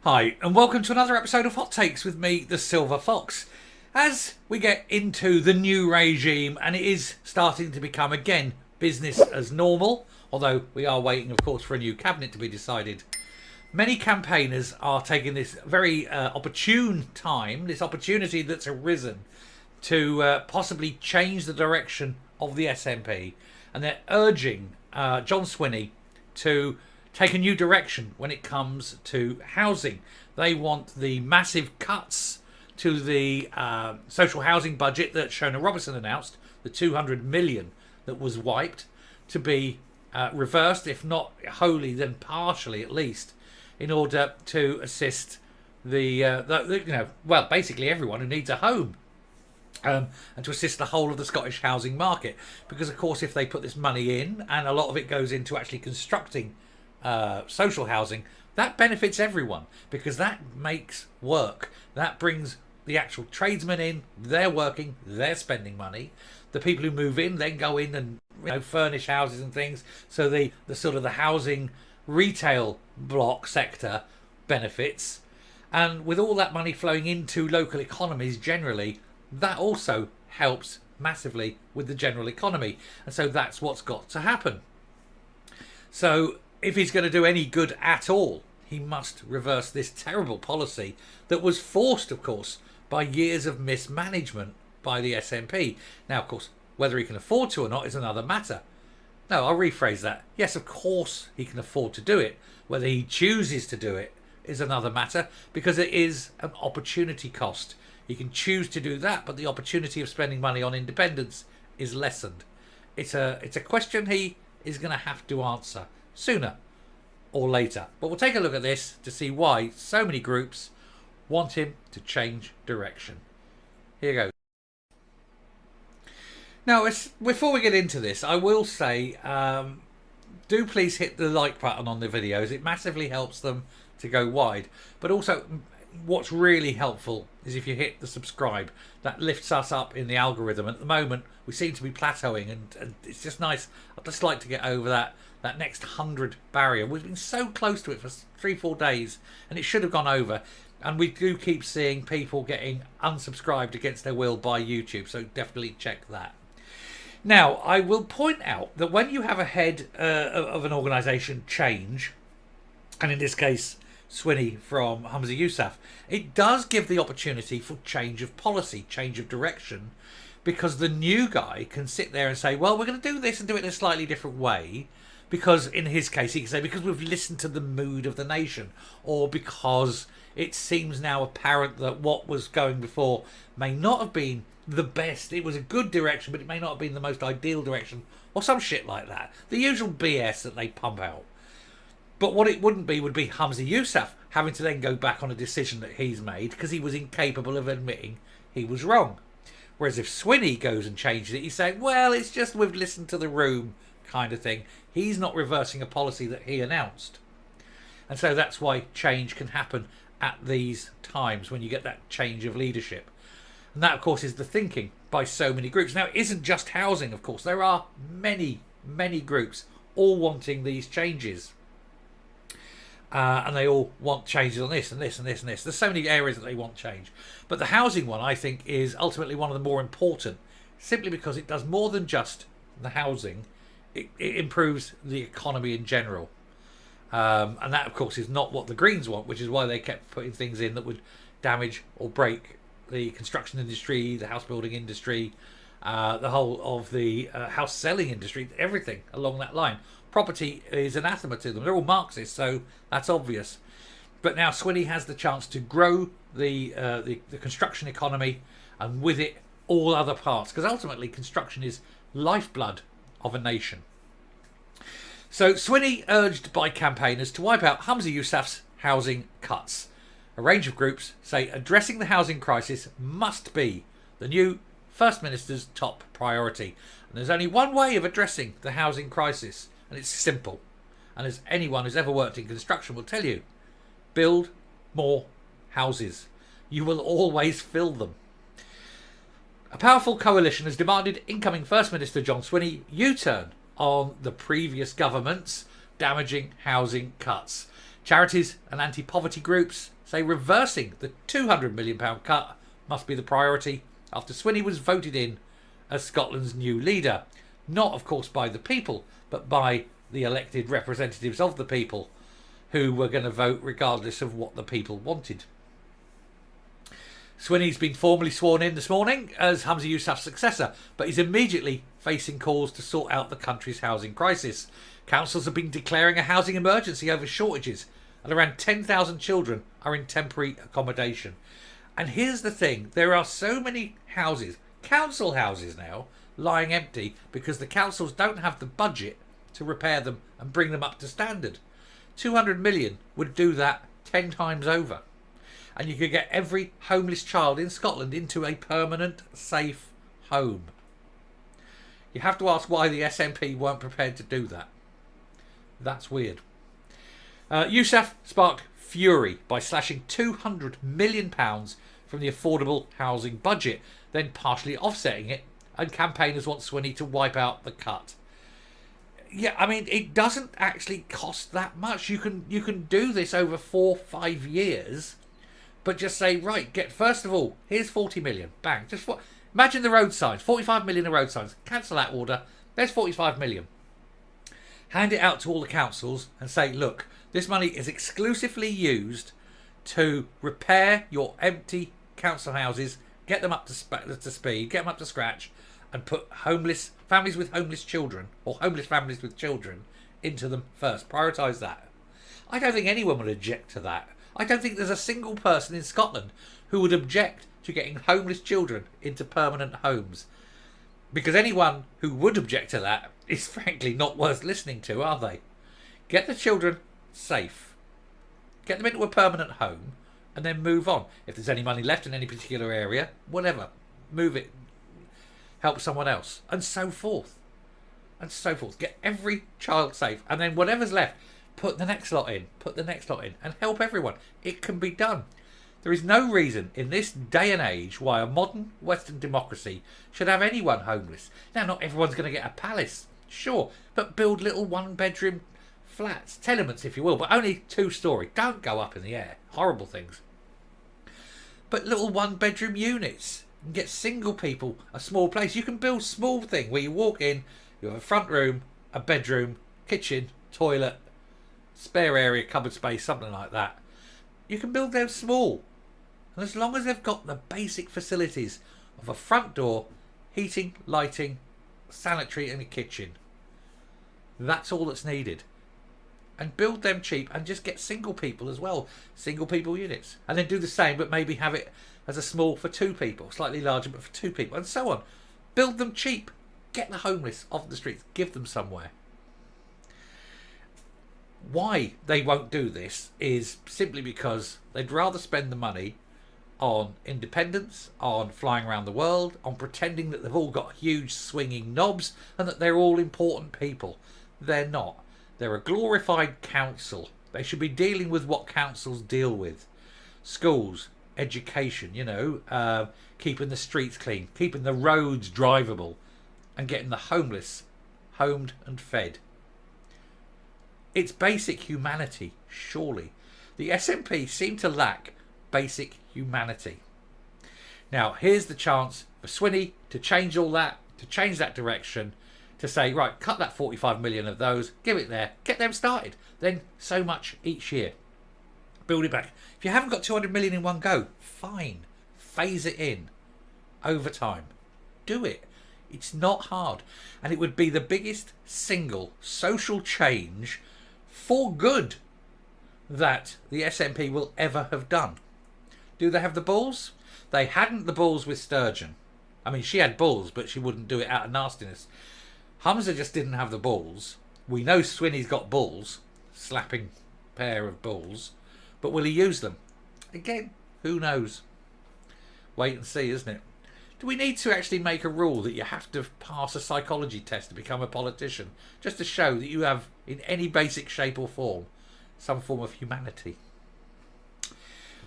Hi, and welcome to another episode of Hot Takes with me, the Silver Fox. As we get into the new regime, and it is starting to become again business as normal, although we are waiting, of course, for a new cabinet to be decided. Many campaigners are taking this very opportune time, this opportunity that's arisen to possibly change the direction of the SNP, and they're urging John Swinney to take a new direction when it comes to housing. They want the massive cuts to the social housing budget that Shona Robertson announced, the 200 million that was wiped, to be reversed, if not wholly, then partially at least, in order to assist basically everyone who needs a home. And to assist the whole of the Scottish housing market. Because, of course, if they put this money in, and a lot of it goes into actually constructing social housing, that benefits everyone, because that makes work. That brings the actual tradesmen in, they're working, they're spending money. The people who move in then go in and furnish houses and things. So the sort of the housing retail block sector benefits. And with all that money flowing into local economies generally, that also helps massively with the general economy. And so that's what's got to happen. So if he's going to do any good at all, he must reverse this terrible policy that was forced, of course, by years of mismanagement by the SNP. Now, of course, whether he can afford to or not is another matter. No, I'll rephrase that. Yes, of course he can afford to do it. Whether he chooses to do it is another matter, because it is an opportunity cost. He can choose to do that, but the opportunity of spending money on independence is lessened. It's a question he is going to have to answer sooner or later. But we'll take a look at this to see why so many groups want him to change direction. Here you go. Now, before we get into this, I will say, do please hit the like button on the videos. It massively helps them to go wide. But also, what's really helpful is if you hit the subscribe. That lifts us up in the algorithm. At the moment, we seem to be plateauing, and it's just nice. I'd just like to get over that next 100 barrier. We've been so close to it for 3-4 days, and it should have gone over. And we do keep seeing people getting unsubscribed against their will by YouTube, so definitely check that. Now, I will point out that when you have a head of an organisation change, and in this case, Swinney from Humza Yousaf, it does give the opportunity for change of policy, change of direction, because the new guy can sit there and say, well, we're going to do this and do it in a slightly different way, because in his case, he can say, because we've listened to the mood of the nation, or because it seems now apparent that what was going before may not have been the best. It was a good direction, but it may not have been the most ideal direction, or some shit like that. The usual BS that they pump out. But what it wouldn't be would be Humza Yousaf having to then go back on a decision that he's made because he was incapable of admitting he was wrong. Whereas if Swinney goes and changes it, he's saying, well, it's just we've listened to the room kind of thing. He's not reversing a policy that he announced. And so that's why change can happen at these times when you get that change of leadership. And that, of course, is the thinking by so many groups. Now, it isn't just housing, of course. There are many, many groups all wanting these changes. And they all want changes on this and this and this and this. There's so many areas that they want change. But the housing one, I think, is ultimately one of the more important, simply because it does more than just the housing. It improves the economy in general. And that, of course, is not what the Greens want, which is why they kept putting things in that would damage or break the construction industry, the house building industry, the whole of the house selling industry, everything along that line. Property is anathema to them. They're all Marxists, so that's obvious. But now Swinney has the chance to grow the construction economy, and with it all other parts, because ultimately construction is lifeblood of a nation. So Swinney urged by campaigners to wipe out Humza Yousaf's housing cuts. A range of groups say addressing the housing crisis must be the new First Minister's top priority. And there's only one way of addressing the housing crisis, and it's simple. And as anyone who's ever worked in construction will tell you, build more houses. You will always fill them. A powerful coalition has demanded incoming First Minister John Swinney U-turn on the previous government's damaging housing cuts. Charities and anti-poverty groups say reversing the £200 million cut must be the priority after Swinney was voted in as Scotland's new leader. Not, of course, by the people, but by the elected representatives of the people who were going to vote regardless of what the people wanted. Swinney's been formally sworn in this morning as Humza Yousaf's successor, but he's immediately facing calls to sort out the country's housing crisis. Councils have been declaring a housing emergency over shortages, and around 10,000 children are in temporary accommodation. And here's the thing, there are so many houses, council houses now, lying empty because the councils don't have the budget to repair them and bring them up to standard. 200 million would do that 10 times over. And you could get every homeless child in Scotland into a permanent, safe home. You have to ask why the SNP weren't prepared to do that. That's weird. Yousaf sparked fury by slashing £200 million from the affordable housing budget, then partially offsetting it, and campaigners want Swinney to wipe out the cut. Yeah, I mean, it doesn't actually cost that much. You can do this over 4-5 years, but just say, right, first of all, here's 40 million, bang. Imagine the road signs, 45 million of road signs. Cancel that order. There's 45 million. Hand it out to all the councils and say, look, this money is exclusively used to repair your empty council houses, get them up to speed, get them up to scratch, and put homeless families with homeless children, or homeless families with children, into them first. Prioritise that. I don't think anyone would object to that. I don't think there's a single person in Scotland who would object to getting homeless children into permanent homes. Because anyone who would object to that is frankly not worth listening to, are they? Get the children safe. Get them into a permanent home and then move on. If there's any money left in any particular area, whatever, move it. Help someone else. And so forth. And so forth. Get every child safe. And then whatever's left, put the next lot in. Put the next lot in. And help everyone. It can be done. There is no reason in this day and age why a modern Western democracy should have anyone homeless. Now, not everyone's going to get a palace. Sure. But build little one-bedroom flats. Tenements, if you will. But only 2-storey. Don't go up in the air. Horrible things. But little one-bedroom units. And get single people a small place. You can build small thing where you walk in, you have a front room, a bedroom, kitchen, toilet, spare area, cupboard space, something like that. You can build them small. And as long as they've got the basic facilities of a front door, heating, lighting, sanitary and a kitchen, that's all that's needed. And build them cheap and just get single people as well. Single people units. And then do the same but maybe have it as a small for 2 people. Slightly larger but for 2 people. And so on. Build them cheap. Get the homeless off the streets. Give them somewhere. Why they won't do this is simply because they'd rather spend the money on independence, on flying around the world, on pretending that they've all got huge swinging knobs and that they're all important people. They're not. They're a glorified council. They should be dealing with what councils deal with. Schools, education, keeping the streets clean, keeping the roads drivable, and getting the homeless homed and fed. It's basic humanity, surely. The SNP seem to lack basic humanity. Now, here's the chance for Swinney to change all that, to change that direction, to say, right, cut that 45 million of those, give it there, get them started. Then so much each year. Build it back. If you haven't got 200 million in one go, fine. Phase it in over time. Do it. It's not hard. And it would be the biggest single social change for good that the SNP will ever have done. Do they have the balls? They hadn't the balls with Sturgeon. I mean, she had balls, but she wouldn't do it out of nastiness. Humza just didn't have the balls. We know Swinney's got balls. Slapping pair of balls. But will he use them? Again, who knows? Wait and see, isn't it? Do we need to actually make a rule that you have to pass a psychology test to become a politician? Just to show that you have, in any basic shape or form, some form of humanity.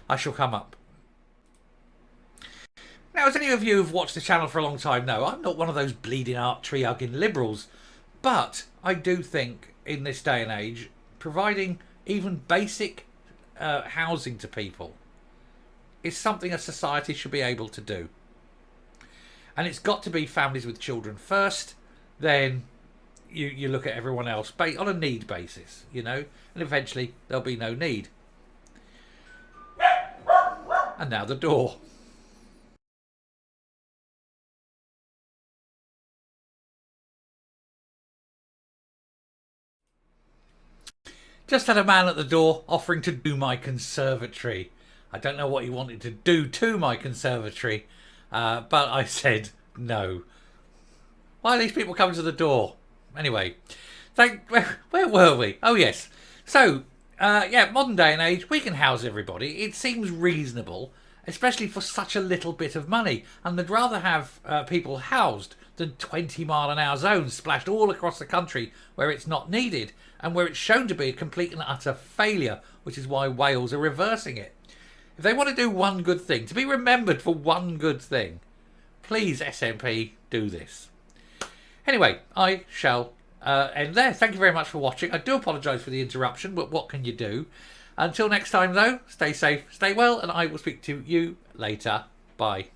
I shall come up. Now, as any of you who've watched the channel for a long time know, I'm not one of those bleeding heart tree-hugging liberals. But I do think, in this day and age, providing even basic housing to people is something a society should be able to do. And it's got to be families with children first, then you look at everyone else on a need basis, you know, and eventually there'll be no need. And now the door. Just had a man at the door offering to do my conservatory. I don't know what he wanted to do to my conservatory, but I said no. Why are these people coming to the door? Anyway, where were we? Oh yes. So, yeah, modern day and age, we can house everybody. It seems reasonable, especially for such a little bit of money. And they'd rather have people housed than 20-mile-an-hour zones splashed all across the country where it's not needed and where it's shown to be a complete and utter failure, which is why Wales are reversing it. If they want to do one good thing, to be remembered for one good thing, please, SNP, do this. Anyway, I shall end there. Thank you very much for watching. I do apologise for the interruption, but what can you do? Until next time, though, stay safe, stay well, and I will speak to you later. Bye.